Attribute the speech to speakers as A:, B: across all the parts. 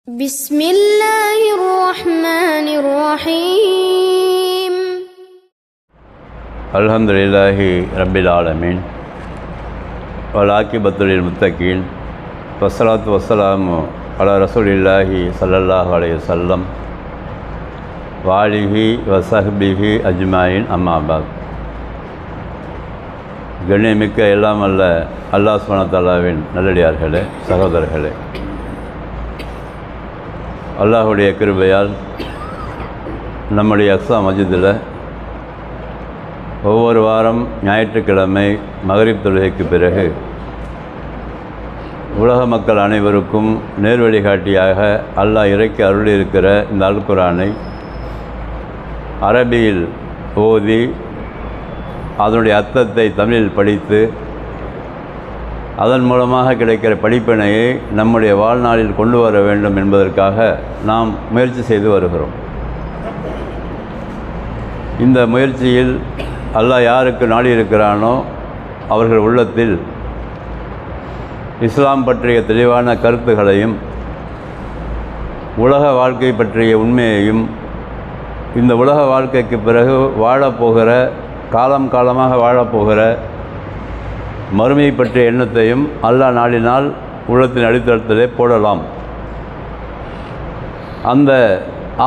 A: بسم الله الرحمن الرحيم
B: الحمد لله رب العالمين والعاقبة للمتقين والصلاة والسلام على رسول الله صلى الله عليه وسلم وآله وصحبه أجمعين أما بعد. கண்ணியமிக்க எல்லாம் அல்ல அல்லாஹ் சுப்ஹானஹு வ தஆலாவின் நல்லடியார்களே, சகோதரர்களே, அல்லாஹுடைய கிருபையால் நம்முடைய அக்ஸா மஸ்ஜிதில் ஒவ்வொரு வாரம் ஞாயிற்றுக்கிழமை மகரிப் தொழுகைக்கு பிறகு உலக மக்கள் அனைவருக்கும் நேர்வழிகாட்டியாக அல்லாஹ் இறக்கி அருளியிருக்கிற இந்த அல் குர்ஆனை அரபியில் ஓதி அதனுடைய அர்த்தத்தை தமிழில் படித்து அதன் மூலமாக கிடைக்கிற படிப்பினையை நம்முடைய வாழ்நாளில் கொண்டு வர வேண்டும் என்பதற்காக நாம் முயற்சி செய்து வருகிறோம். இந்த முயற்சியில் அல்லாஹ் யாருக்கு நாடியிருக்கிறானோ அவர்கள் உள்ளத்தில் இஸ்லாம் பற்றிய தெளிவான கருத்துகளையும் உலக வாழ்க்கை பற்றிய உண்மையையும் இந்த உலக வாழ்க்கைக்கு பிறகு வாழப்போகிற காலமாக வாழப்போகிற மறுமையை பற்றிய எண்ணத்தையும் அல்லாஹ் நாடினால் உள்ளத்தின் அடித்தளத்திலே போடலாம். அந்த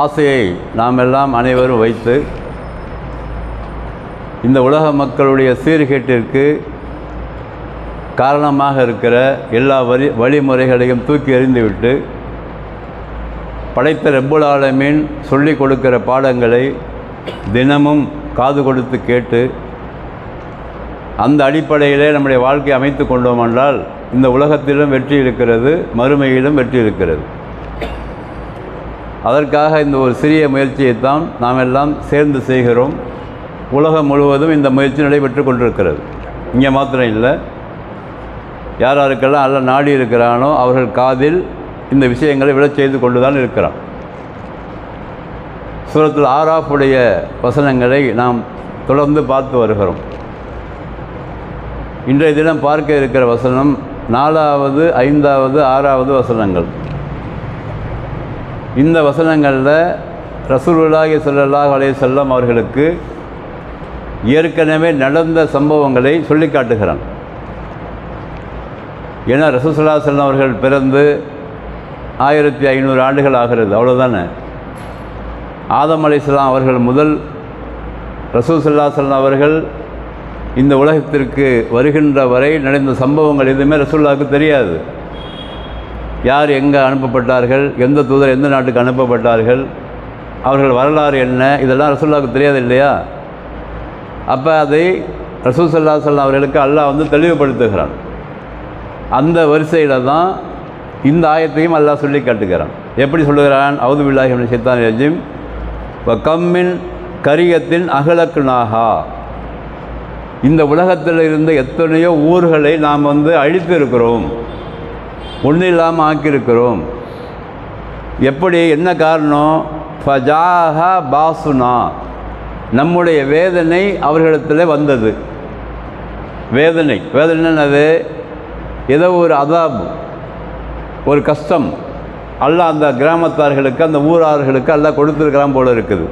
B: ஆசையை நாம் எல்லாம் அனைவரும் வைத்து இந்த உலக மக்களுடைய சீர்கேட்டிற்கு காரணமாக இருக்கிற எல்லா வழிமுறைகளையும் தூக்கி எறிந்துவிட்டு படைத்த ரப்புல் ஆலமீன் சொல்லிக் கொடுக்கிற பாடங்களை தினமும் காது கொடுத்து கேட்டு அந்த அடிப்படையிலே நம்முடைய வாழ்க்கையை அமைத்து கொண்டோம் என்றால் இந்த உலகத்திலும் வெற்றி இருக்கிறது, மறுமையிலும் வெற்றி இருக்கிறது. அதற்காக இந்த ஒரு சிறிய முயற்சியைத்தான் நாம் எல்லாம் சேர்ந்து செய்கிறோம். உலகம் முழுவதும் இந்த முயற்சி நடைபெற்று கொண்டிருக்கிறது. இங்கே மாத்திரம் இல்லை, யார் யாருக்கெல்லாம் அல்ல நாடி இருக்கிறானோ அவர்கள் காதில் இந்த விஷயங்களை விழச் செய்து கொண்டு தான் இருக்கிறான். சூரத்துல் ஆராஃபுடைய வசனங்களை நாம் தொடர்ந்து பார்த்து வருகிறோம். இன்றைய தினம் பார்க்க இருக்கிற வசனம் 4வது, 5வது, 6வது வசனங்கள். இந்த வசனங்களில் ரசூலுல்லாஹி ஸல்லல்லாஹு அலைஹி வஸல்லம் அவர்களுக்கு ஏற்கனவே நடந்த சம்பவங்களை சொல்லி காட்டுகிறான். ஏன்னா ரசூல் ஸல்லல்லாஹு அலைஹி வஸல்லம் அவர்கள் பிறந்து 1500 ஆண்டுகள் ஆகிறது, அவ்வளோதானே. ஆதம் அலைஹிஸ்ஸலாம் அவர்கள் முதல் ரசூல் ஸல்லல்லாஹு அலைஹி வஸல்லம் அவர்கள் இந்த உலகத்திற்கு வருகின்ற வரை நடந்த சம்பவங்கள் எதுவுமே ரசூலுல்லாஹ்வுக்கு தெரியாது. யார் எங்கே அனுப்பப்பட்டார்கள், எந்த தூதர் எந்த நாட்டுக்கு அனுப்பப்பட்டார்கள், அவர்கள் வரலாறு என்ன, இதெல்லாம் ரசூலுல்லாஹ்வுக்கு தெரியாது இல்லையா. அப்போ அதை ரசூல் ஸல்லல்லாஹு அலைஹி வஸல்லம் அவர்களுக்கு அல்லாஹ் தெளிவுபடுத்துகிறான். அந்த வரிசையில் தான் இந்த ஆயத்தையும் அல்லாஹ் சொல்லி காட்டுகிறான். எப்படி சொல்லுகிறான்? அவுது பில்லாஹி மினஷ் ஷைத்தானிர் ரஜீம் வ கம்மின் கரியத்தின் அஹ்லக்னாஹா. இந்த உலகத்தில் இருந்த எத்தனையோ ஊர்களை நாம் அழித்திருக்கிறோம், ஒன்றும் இல்லாமல் ஆக்கியிருக்கிறோம். எப்படி, என்ன காரணம்? ஃபஜாஹா பாசுனா, நம்முடைய வேதனை அவர்களிடத்தில் வந்தது. வேதனை என்னது? ஏதோ ஒரு அதாப், ஒரு கஷ்டம் அல்லாஹ் அந்த கிராமத்தார்களுக்கு, அந்த ஊரார்களுக்கு அல்லாஹ் கொடுத்துருக்கிறான் போல இருக்குது.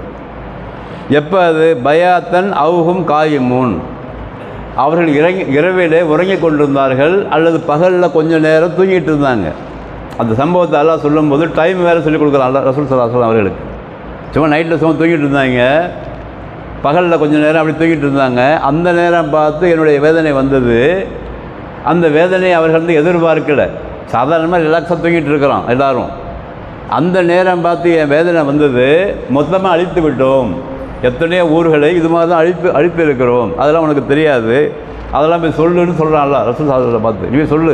B: எப்போ அது? பயாத்தன் அவுகும் காயுமூன், அவர்கள் இரவிலே உறங்கிக் கொண்டிருந்தார்கள் அல்லது பகலில் கொஞ்சம் நேரம் தூங்கிட்டு இருந்தாங்க. அந்த சம்பவத்தை எல்லாம் சொல்லும்போது டைம் வேறு சொல்லிக் கொடுக்குறான் அல்லா ரசூல் ஸல்லல்லாஹு அலைஹி வஸல்லம் அவர்களுக்கு. சும்மா நைட்டில் சும்மா தூங்கிட்டு இருந்தாங்க, பகலில் கொஞ்சம் நேரம் அப்படி தூங்கிட்டு இருந்தாங்க. அந்த நேரம் பார்த்து என்னுடைய வேதனை வந்தது. அந்த வேதனையை அவர்கள் எதிர்பார்க்கலை. சாதாரணமாக ரிலாக்ஸாக தூங்கிட்டு இருக்கிறோம் எல்லோரும். அந்த நேரம் பார்த்து என் வேதனை வந்தது, மொத்தமாக அழித்து விட்டோம், எத்தனையோ ஊர்களை இது மாதிரி தான் அழித்து இருக்கிறோம், அதெல்லாம் உனக்கு தெரியாது, அதெல்லாம் போய் சொல்லுன்னு சொல்கிறான்ல ரசூல் ஸல்லல்லாஹு அலைஹி வஸல்லம் பார்த்து. நீ சொல்லு,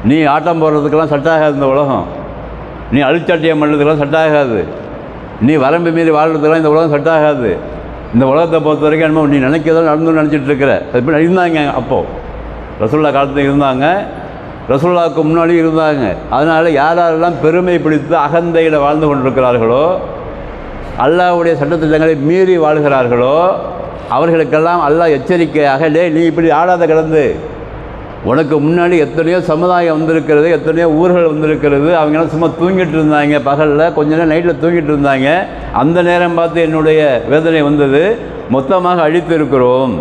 B: நீ ஆட்டம் போடுறதுக்கெல்லாம் செட் ஆகாது இந்த உலகம், நீ அழிச்சாட்டியம் பண்ணுறதுக்கெல்லாம் செட் ஆகாது, நீ வரம்பு மீறி வாழ்றதுக்கெல்லாம் இந்த உலகம் செட் ஆகாது. இந்த உலகத்தை பொறுத்த வரைக்கும் என்னமோ நீ நினைக்கிறதெல்லாம் நடந்து நினச்சிட்டு இருக்கிற. அது எப்படி இருந்தாங்க அப்போது ரசூலுல்லாஹ் காலத்தில் இருந்தாங்க, ரசூலுல்லாஹ்வுக்கு முன்னாடி இருந்தாங்க. அதனால் யாரெல்லாம் பெருமை பிடித்து அகந்தையில் வாழ்ந்து கொண்டிருக்கிறார்களோ, அல்லாஹ்வுடைய சட்டத்திட்டங்களை மீறி வாழ்கிறார்களோ, அவர்களுக்கெல்லாம் அல்லாஹ் எச்சரிக்கையாக, நீ இப்படி ஆடாத கிடந்து உனக்கு முன்னாடி எத்தனையோ சமுதாயம் வந்திருக்கிறது, எத்தனையோ ஊர்கள் வந்திருக்கிறது. அவங்களாம் சும்மா தூங்கிட்டு இருந்தாங்க, பகலில் கொஞ்ச நேரம் நைட்டில் தூங்கிட்டு இருந்தாங்க. அந்த நேரம் பார்த்து என்னுடைய வேதனை வந்தது. மொத்தமாக அழித்து இருக்கிறோம்.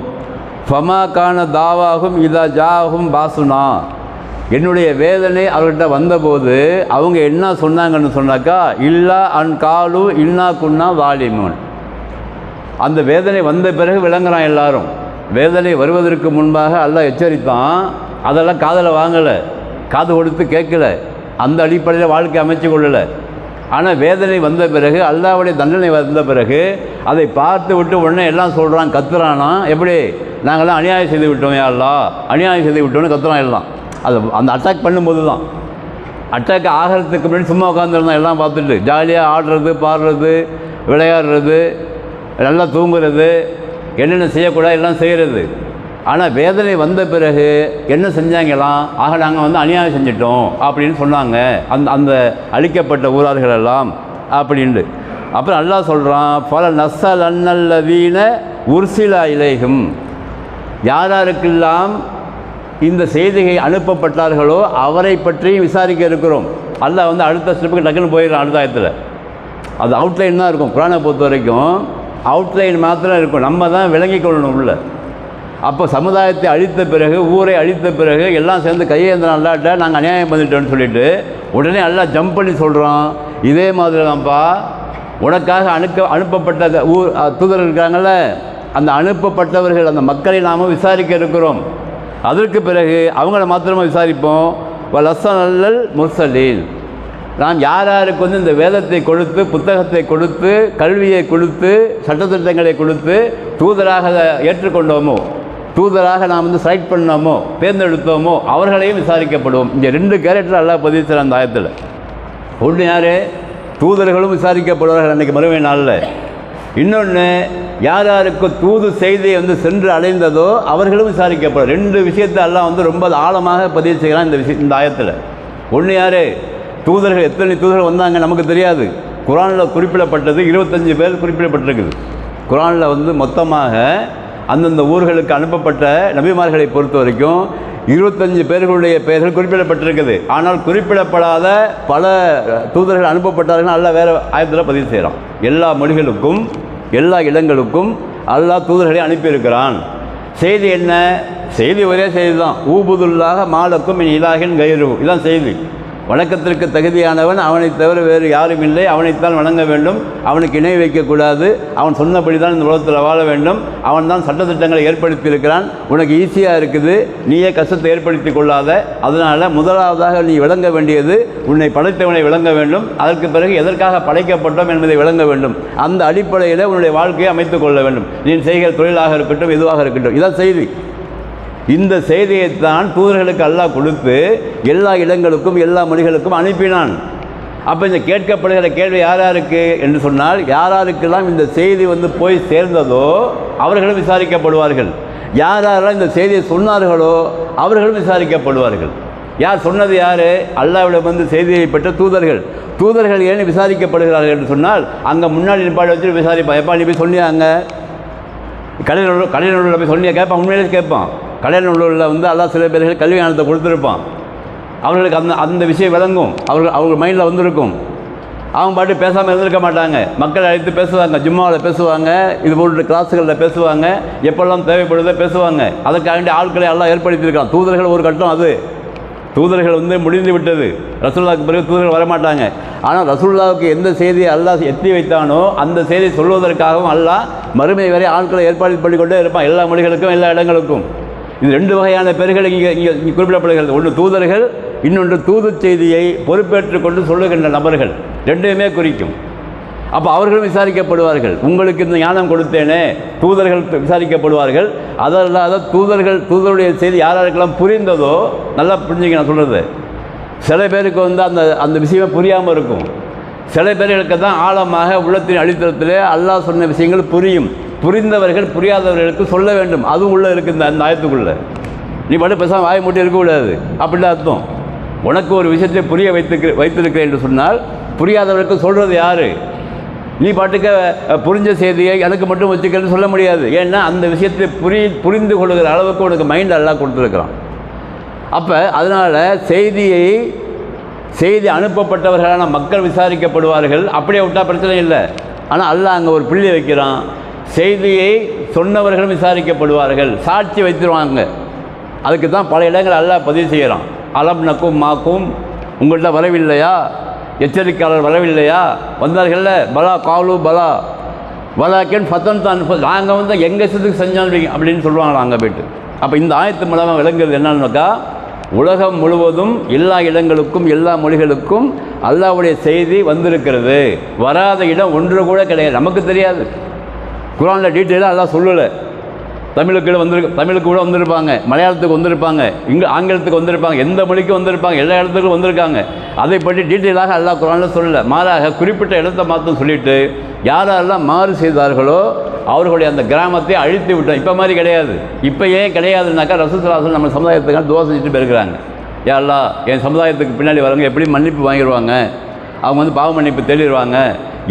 B: ஃபமா கான தாவாகும் இதா ஜாகும் பாசுனா. என்னுடைய வேதனை அவர்கிட்ட வந்தபோது அவங்க என்ன சொன்னாங்கன்னு சொன்னாக்கா, இல்லா அன் காலு இன்னா குன்னா வாலிமன். அந்த வேதனை வந்த பிறகு விளங்குறான் எல்லாரும். வேதனை வருவதற்கு முன்பாக அல்லாஹ் எச்சரித்தான், அதெல்லாம் காதில் வாங்கலை, காது கொடுத்து கேட்கல, அந்த அடிப்படையில் வாழ்க்கை அமைச்சு கொள்ளலை. ஆனால் வேதனை வந்த பிறகு, அல்லாஹ்வுடைய தண்டனை வந்த பிறகு அதை பார்த்து விட்டு உடனே எல்லாம் சொல்கிறான், கத்துறானா, எப்படி நாங்கள்லாம் அநியாயம் செய்து விட்டோம், யா அல்லாஹ் அநியாயம் செய்து விட்டோம்னு கத்துறான் எல்லாம். அது அந்த அட்டாக் பண்ணும்போது தான். அட்டாக் ஆகிறதுக்கு முன்னாடி சும்மா உட்காந்துருந்தான் எல்லாம் பார்த்துட்டு, ஜாலியாக ஆடுறது, பாடுறது, விளையாடுறது, நல்லா தூங்குறது, என்னென்ன செய்யக்கூடாது எல்லாம் செய்கிறது. ஆனால் வேதனை வந்த பிறகு என்ன செஞ்சாங்கலாம், ஆக நாங்கள் அநியாயம் செஞ்சிட்டோம் அப்படின்னு சொன்னாங்க அந்த அழிக்கப்பட்ட ஊரார்கள் எல்லாம் அப்படின்ட்டு. அப்புறம் அல்லாஹ் சொல்கிறான், பல நஸ்ஸல் அன்னல்லதீன உர்சிலா இலைஹும். யாராருக்கெல்லாம் இந்த செய்தியை அனுப்பப்பட்டார்களோ அவரை பற்றியும் விசாரிக்க இருக்கிறோம். அல்லாஹ் அடுத்த ஸ்டெப்புக்கு டக்குன்னு போயிடலாம். அடுத்த ஆயத்தில் அது அவுட்லைன் தான் இருக்கும். குரானை பொறுத்த வரைக்கும் அவுட்லைன் மாத்திரம் இருக்கும், நம்ம தான் விளங்கி கொள்ளணும் உள்ள. அப்போ சமுதாயத்தை அழித்த பிறகு, ஊரை அழித்த பிறகு எல்லாம் சேர்ந்து கையேந்திரம் அல்லாட்ட நாங்கள் அநியாயம் பண்ணிட்டோன்னு சொல்லிவிட்டு உடனே எல்லாம் ஜம்ப் பண்ணி சொல்கிறோம், இதே மாதிரி தான்ப்பா உனக்காக அனுப்பப்பட்ட தூதர் இருக்காங்கள்ல, அந்த அனுப்பப்பட்டவர்கள் அந்த மக்களை நாம் விசாரிக்க இருக்கிறோம். அதற்கு பிறகு அவங்கள மாத்திரமாக விசாரிப்போம். வலசன் அல்லல் முர்சலீன். நாம் யாருக்கு இந்த வேதத்தை கொடுத்து, புத்தகத்தை கொடுத்து, கல்வியை கொடுத்து, சட்டத்திட்டங்களை கொடுத்து தூதராக ஏற்றுக்கொண்டோமோ, தூதராக நாம் செலக்ட் பண்ணோமோ, தேர்ந்தெடுத்தோமோ அவர்களையும் விசாரிக்கப்படுவோம். இந்த 2 கேரக்டர் அல்லாஹ் பதிவு செய்கிற அந்த ஆயத்தில். ஒன்று யார்? தூதர்களும் விசாரிக்கப்படுவார்கள் அன்றைக்கி மறுமை நாளில். இன்னொன்று, யாருக்கு தூது செய்தியை சென்று அடைந்ததோ அவர்களும் விசாரிக்கப்படும். 2 விஷயத்தை அல்லாஹ் ரொம்ப ஆழமாக பதிவு செய்கிறான் இந்த ஆயத்தில். ஒன்று யார்? தூதர்கள். எத்தனை தூதர்கள் வந்தாங்க நமக்கு தெரியாது. குரானில் குறிப்பிடப்பட்டது 25 பேர் குறிப்பிடப்பட்டிருக்குது. குரானில் மொத்தமாக அந்தந்த ஊர்களுக்கு அனுப்பப்பட்ட நபிமார்களை பொறுத்த வரைக்கும் 25 பேர்களுடைய பெயர்கள் குறிப்பிடப்பட்டிருக்குது. ஆனால் குறிப்பிடப்படாத பல தூதர்கள் அனுப்பப்பட்டார்கள் அல்லாஹ் வேறு ஆயத்தில் பதிவு செய்கிறான். எல்லா மொழிகளுக்கும் எல்லா இடங்களுக்கும் அல்லாஹ் தூதர்களை அனுப்பியிருக்கிறான். செய்தி என்ன? செய்தி ஒரே செய்தி தான். ஊபுதுல்லாக மாலக்கும் இன் இலாஹின் கைரு. இதுதான் செய்தி. வணக்கத்திற்கு தகுதியானவன் அவனை தவிர வேறு யாரும் இல்லை, அவனைத்தான் வணங்க வேண்டும், அவனுக்கு இணை வைக்கக்கூடாது, அவன் சொன்னபடி தான் இந்த உலகத்தில் வாழ வேண்டும், அவன் தான் சட்டத்திட்டங்களை ஏற்படுத்தியிருக்கிறான், உனக்கு ஈஸியாக இருக்குது, நீயே கஷ்டத்தை ஏற்படுத்தி கொள்ளாத. அதனால் முதலாவதாக நீ விளங்க வேண்டியது உன்னை படைத்தவனை விளங்க வேண்டும், அதற்கு பிறகு எதற்காக படைக்கப்பட்டோம் என்பதை விளங்க வேண்டும். அந்த அடிப்படையில் உன்னுடைய வாழ்க்கையை அமைத்துக் கொள்ள வேண்டும். நீ செய்கிற தொழிலாக இருக்கட்டும், எதுவாக இருக்கட்டும். இதான் செய்தி. இந்த செய்தியைத்தான் தூதர்களுக்கு அல்லாஹ் கொடுத்து எல்லா இடங்களுக்கும் எல்லா மொழிகளுக்கும் அனுப்பினான். அப்போ இந்த கேட்கப்படுகிற கேள்வி யாராருக்கு என்று சொன்னால், யாராருக்கெல்லாம் இந்த செய்தி போய் சேர்ந்ததோ அவர்களும் விசாரிக்கப்படுவார்கள். யாரெல்லாம் இந்த செய்தியை சொன்னார்களோ அவர்களும் விசாரிக்கப்படுவார்கள். யார் சொன்னது? யார்? அல்லாஹ்விடம் செய்தியை பெற்ற தூதர்கள். தூதர்கள் ஏன் விசாரிக்கப்படுகிறார்கள் என்று சொன்னால், அங்கே முன்னாடி நிப்பாடி வச்சு விசாரிப்பான். எப்பா நீ போய் சொன்னியாங்க கலைநூலில் போய் சொன்னியா கேட்பான். உண்மையிலே கேட்பான். கலைநூலில் அல்லாஹ் சில பேர்கள் கல்வி ஞானத்தை கொடுத்துருப்பான். அவர்களுக்கு அந்த விஷயம் விளங்கும், அவங்க மைண்டில் வந்திருக்கும். அவங்க பாட்டு பேசாமல் இருந்திருக்க மாட்டாங்க. மக்கள் அழைத்து பேசுவாங்க, ஜும்மாவில் பேசுவாங்க, இது போன்ற கிளாஸுகளில் பேசுவாங்க, எப்பெல்லாம் தேவைப்படுதோ பேசுவாங்க. அதற்காக வேண்டிய ஆட்களை எல்லாம் ஏற்படுத்தியிருக்கான். தூதர்கள் ஒரு கட்டம், அது தூதர்கள் முடிந்து விட்டது. ரசூலுல்லாஹ்வுக்கு பிறகு தூதர்கள் வரமாட்டாங்க. ஆனால் ரசூலுல்லாஹ்வுக்கு எந்த செய்தியை அல்லாஹ் எத்தி வைத்தானோ அந்த செய்தியை சொல்வதற்காகவும் அல்லாஹ் மறுமை வரை ஆட்களை ஏற்பாடு பண்ணிக்கொண்டே இருப்பான், எல்லா மொழிகளுக்கும் எல்லா இடங்களுக்கும். இது 2 வகையான பேர்கள் இங்கே குறிப்பிடப்படுகிறது. ஒன்று தூதர்கள், இன்னொன்று தூது செய்தியை பொறுப்பேற்று கொண்டு சொல்லுகின்ற நபர்கள். 2மே குறிக்கும். அப்போ அவர்களும் விசாரிக்கப்படுவார்கள். உங்களுக்கு இந்த ஞானம் கொடுத்தேனே, தூதர்கள் விசாரிக்கப்படுவார்கள். அதல்லாத தூதருடைய செய்தி யாராருக்கெல்லாம் புரிந்ததோ, நல்லா புரிஞ்சுக்க நான் சொல்கிறது. சில பேருக்கு அந்த விஷயமே புரியாமல் இருக்கும். சில பேர்களுக்கு தான் ஆழமாக உள்ளத்தின் அடித்தளத்திலே அல்லாஹ் சொன்ன விஷயங்கள் புரியும். புரிந்தவர்கள் புரியாதவர்களுக்கு சொல்ல வேண்டும். அதுவும் உள்ளே இருக்குது அந்த ஆயத்துக்குள்ளே. நீ மட்டும் பேசாமல் வாய் மூட்டி இருக்கக்கூடாது அப்படின்னா அர்த்தம். உனக்கு ஒரு விஷயத்தை புரிய வைத்திருக்கிறேன் என்று சொன்னால் புரியாதவர்களுக்கு சொல்கிறது யார்? நீ பாட்டுக்க புரிஞ்ச செய்தியை எனக்கு மட்டும் வச்சுக்கிறேன்னு சொல்ல முடியாது. ஏன்னா அந்த விஷயத்தை புரிந்து கொள்கிற அளவுக்கு உனக்கு மைண்ட் எல்லாம் கொடுத்துருக்குறான். அப்போ அதனால் செய்தி அனுப்பப்பட்டவர்களான மக்கள் விசாரிக்கப்படுவார்கள். அப்படியே விட்டால் பிரச்சனை இல்லை. ஆனால் அல்லாஹ் அங்கே ஒரு புள்ளி வைக்கிறான். செய்தியை சொன்னவர்களும் விசாரிக்கப்படுவார்கள், சாட்சி வைத்திருவாங்க. அதுக்கு தான் பல இடங்கள் அல்லாஹ் பதிவு செய்கிறான். அலம் நக்கும் மாக்கும், உங்கள்கிட்ட வரவில்லையா, எச்சரிக்கையாளர் வரவில்லையா, வந்தார்கள்ல, பலா காலு பலா வலாக்கேன் ஃபத்தன் தான், நாங்கள் வந்து எங்கள் இஷ்டத்துக்கு செஞ்சாலும் அப்படின்னு சொல்லுவாங்களா அங்கே போய்ட்டு. அப்போ இந்த ஆயத்து மூலமாக விளங்குறது என்னன்னாக்கா, உலகம் முழுவதும் எல்லா இடங்களுக்கும் எல்லா மொழிகளுக்கும் அல்லாஹ்வுடைய செய்தி வந்திருக்கிறது. வராத இடம் ஒன்று கூட கிடையாது, நமக்கு தெரியாது. குர்ஆனில் டீட்டெயிலாக அல்லாஹ் சொல்லலை. தமிழுக்கு கூட வந்திருப்பாங்க, மலையாளத்துக்கு வந்திருப்பாங்க, இங்கே ஆங்கிலத்துக்கு வந்திருப்பாங்க, எந்த மொழிக்கு வந்திருப்பாங்க, எல்லா இடத்துக்கும் வந்திருக்காங்க. அதை பற்றி டீட்டெயிலாக அல்லாஹ் குர்ஆனில் சொல்லலை. மாறாக குறிப்பிட்ட இடத்தை மாற்றம் சொல்லிவிட்டு யாரெல்லாம் மாறு செய்தார்களோ அவர்களுடைய அந்த கிராமத்தை அழித்து விட்டோம். இப்போ மாதிரி கிடையாது. இப்போ ஏன் கிடையாதுனாக்கா, ரசூலுல்லாஹி ஸல்லல்லாஹு அலைஹி வஸல்லம் நம்ம சமுதாயத்துக்காக துவா செஞ்சுட்டு போயிருக்கிறாங்க. யா அல்லாஹ், என் சமுதாயத்துக்கு பின்னாடி வரவங்க எப்படி மன்னிப்பு வாங்கிடுவாங்க, அவங்க வந்து பாவ மன்னிப்பு தேடிடுவாங்க,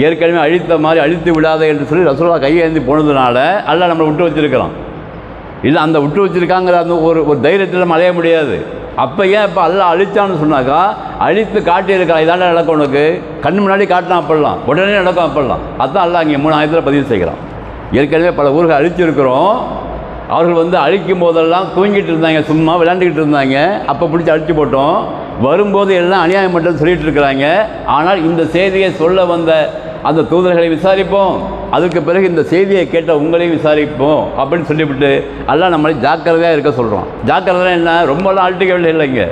B: ஏற்கனவே அழித்த மாதிரி அழித்து விடாத என்று சொல்லி ரசூலுல்லாஹ் கையேந்தி போனதுனால அல்லாஹ் நம்மளை விட்டு வச்சிருக்கிறோம். இல்லை, அந்த விட்டு வச்சிருக்காங்கிற அந்த ஒரு தைரியத்தில் நம்ம அலைய முடியாது. அப்போ ஏன் இப்போ அல்லாஹ் அழித்தான்னு சொன்னாக்கா, அழித்து காட்டியிருக்கா, இதாண்ட நடக்கும் உனக்கு, கண் முன்னாடி காட்டினா அப்படலாம், உடனே நடக்கும் அப்படலாம். அதுதான் அல்லாஹ் இங்கே 3 ஆயத்தில் பதிவு செய்கிறான். ஏற்கனவே பல ஊர்கள் அழிச்சிருக்கிறோம். அவர்கள் வந்து அழிக்கும் போதெல்லாம் தூங்கிட்டு இருந்தாங்க, சும்மா விளையாண்டுக்கிட்டு இருந்தாங்க. அப்போ பிடிச்சி அழிச்சு போட்டோம். வரும்போது எல்லாம் அநியாயம் மட்டும் சொல்லிகிட்டு இருக்கிறாங்க. ஆனால் இந்த செய்தியை சொல்ல வந்த அந்த தூதர்களை விசாரிப்போம், அதுக்கு பிறகு இந்த செய்தியை கேட்ட உங்களையும் விசாரிப்போம் அப்படின்னு சொல்லிவிட்டு அல்லாஹ் நம்மளை ஜாக்கிரதையாக இருக்க சொல்கிறோம். ஜாக்கிரதை என்ன, ரொம்பலாம் அழட்டிக்க வேண்டிய இல்லைங்க,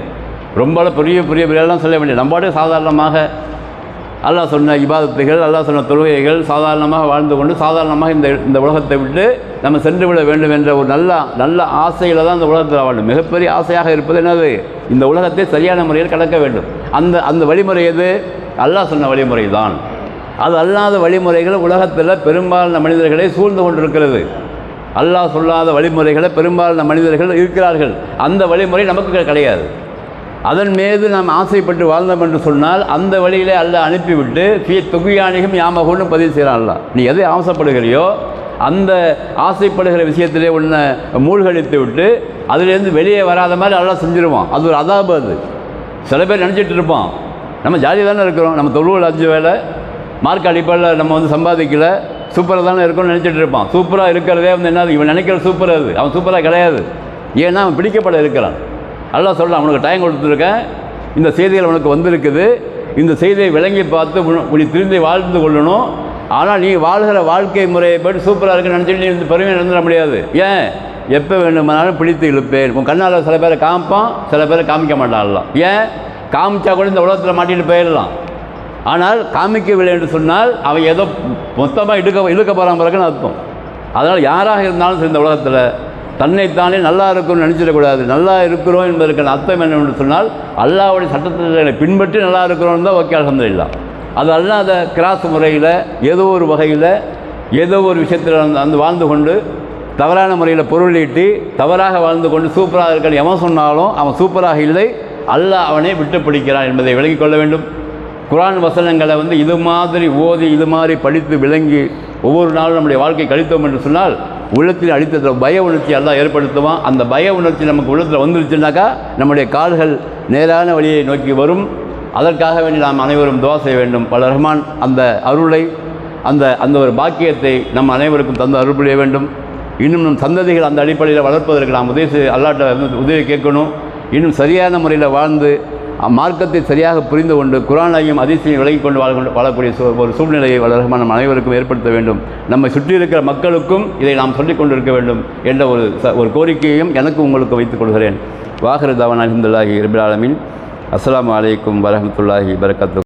B: ரொம்பலாம் பெரியலாம் சொல்ல வேண்டிய, நம்மளோட சாதாரணமாக அல்லாஹ் சொன்ன இபாதத்துகள், அல்லாஹ் சொன்ன தொழுகைகள் சாதாரணமாக வாழ்ந்து கொண்டு சாதாரணமாக இந்த உலகத்தை விட்டு நம்ம சென்று விட வேண்டும் என்ற ஒரு நல்ல ஆசையில் தான் இந்த உலகத்தில் வாழும். மிகப்பெரிய ஆசையாக இருப்பது என்னது, இந்த உலகத்தை சரியான முறையில் கடக்க வேண்டும். அந்த வழிமுறை எது, அல்லாஹ் சொன்ன வழிமுறை தான். அது அல்லாத வழிமுறைகள் உலகத்தில் பெரும்பாலான மனிதர்களை சூழ்ந்து கொண்டிருக்கிறது. அல்லாஹ் சொல்லாத வழிமுறைகளை பெரும்பாலான மனிதர்கள் இருக்கிறார்கள். அந்த வழிமுறை நமக்கு கிடையாது. அதன் மீது நாம் ஆசைப்பட்டு வாழ்ந்தோம் என்று சொன்னால் அந்த வழியிலே அல்லாஹ் அனுப்பிவிட்டு தொகுயானிகம் யாமகுன்னு பதிவு செய்கிறான். அல்லாஹ் நீ எதை ஆசைப்படுகிறியோ அந்த ஆசைப்படுகிற விஷயத்திலே உன்னை மூழ்கடித்து விட்டு அதிலேருந்து வெளியே வராத மாதிரி அல்லாஹ் செஞ்சிருவான். அது ஒரு அதாபு. அது சில பேர் நினச்சிட்டு இருப்பான், நம்ம ஜாலியாக தானே இருக்கிறோம், நம்ம தொழுவில் 5 வேலை மார்க் அடிப்படையில் நம்ம வந்து சம்பாதிக்கல, சூப்பராக தானே இருக்கும்னு நினச்சிட்டு இருப்பான். சூப்பராக இருக்கிறதே வந்து என்ன, இவன் நினைக்கிற சூப்பர், அது அவன் சூப்பராக கிடையாது. ஏன்னா அவன் பிடிக்கப்பட இருக்கிறான். அல்லாஹ் சொல்கிறான், அவனுக்கு டைம் கொடுத்துருக்கேன், இந்த செய்திகள் உனக்கு வந்திருக்குது, இந்த செய்தியை விளங்கி பார்த்து நீ திருந்தி வாழ்ந்து கொள்ளணும். ஆனால் நீ வாழ்கிற வாழ்க்கை முறையை போய்ட்டு சூப்பராக இருக்குன்னு நினச்சிட்டு நீ இந்த பெருமையை நடந்துட முடியாது. ஏன், எப்போ வேணுமானாலும் பிடித்து இழுப்பேன். உன் கண்ணால் சில பேரை காமிப்பான், சில பேரை காமிக்க மாட்டான்லாம். ஏன், காமிச்சா கூட இந்த உலகத்தில் மாட்டிட்டு போயிடலாம். ஆனால் காமிக்கவில்லை என்று சொன்னால் அவன் ஏதோ மொத்தமாக இழுக்க போகிறான் பிறகுன்னு அர்த்தம். அதனால் யாராக இருந்தாலும் இந்த உலகத்தில் தன்னைத்தானே நல்லா இருக்கும்னு நினச்சிடக்கூடாது. நல்லா இருக்கிறோம் என்பதற்கான அர்த்தம் என்னவென்று சொன்னால் அல்லாஹ்வுடைய சட்டத்திட்டங்களை பின்பற்றி நல்லா இருக்கிறோன்னு தான் ஓகே, அல்ஹம்துலில்லாஹ். அது அல்லாத கிராஸ் முறையில் ஏதோ ஒரு வகையில் ஏதோ ஒரு விஷயத்தில் அந்த வாழ்ந்து கொண்டு தவறான முறையில் பொருள் ஈட்டி தவறாக வாழ்ந்து கொண்டு சூப்பராக இருக்க எவன் சொன்னாலும் அவன் சூப்பராக இல்லை, அல்லாஹ் அவனை விட்டு பிடிக்கிறான் என்பதை விளங்கிக் கொள்ள வேண்டும். குர்ஆன் வசனங்களை வந்து இது மாதிரி ஓதி இது மாதிரி படித்து விளங்கி ஒவ்வொரு நாளும் நம்முடைய வாழ்க்கை கழித்தோம் என்று சொன்னால் உள்ளத்தில் அடித்த பய உணர்ச்சி அல்லாஹ் ஏற்படுத்துவான். அந்த பய உணர்ச்சி நமக்கு உள்ளத்தில் வந்துருச்சுனாக்கா நம்முடைய கால்கள் நேரான வழியை நோக்கி வரும். அதற்காக வேண்டி நாம் அனைவரும் துஆ செய்ய வேண்டும். வல்ல ரஹ்மான் அந்த அருளை அந்த ஒரு பாக்கியத்தை நம் அனைவருக்கும் தந்து அருள் புரிய வேண்டும். இன்னும் நம் சந்ததிகள் அந்த அடிப்படையில் வளர்ப்பதற்கு நாம் அல்லாஹ்ட்ட உதவி கேட்கணும். இன்னும் சரியான முறையில் வாழ்ந்து மார்க்கத்தை சரியாக புரிந்து கொண்டு குர்ஆனையும் ஹதீஸையும் விலகிக் கொண்டு வாழக்கூடிய ஒரு சூழ்நிலையை வல்ல ரஹ்மான் நம் அனைவருக்கும் ஏற்படுத்த வேண்டும். நம்மை சுற்றி இருக்கிற மக்களுக்கும் இதை நாம் சொல்லிக் கொண்டிருக்க வேண்டும் என்ற ஒரு கோரிக்கையையும் எனக்கு உங்களுக்கு வைத்துக் கொள்கிறேன். வாஹிரு தஅவானா அல்ஹம்துலில்லாஹி ரப்பில் ஆலமீன். அஸ்ஸலாமு அலைக்கும் வரஹ்மத்துல்லாஹி வபரகாத்துஹு.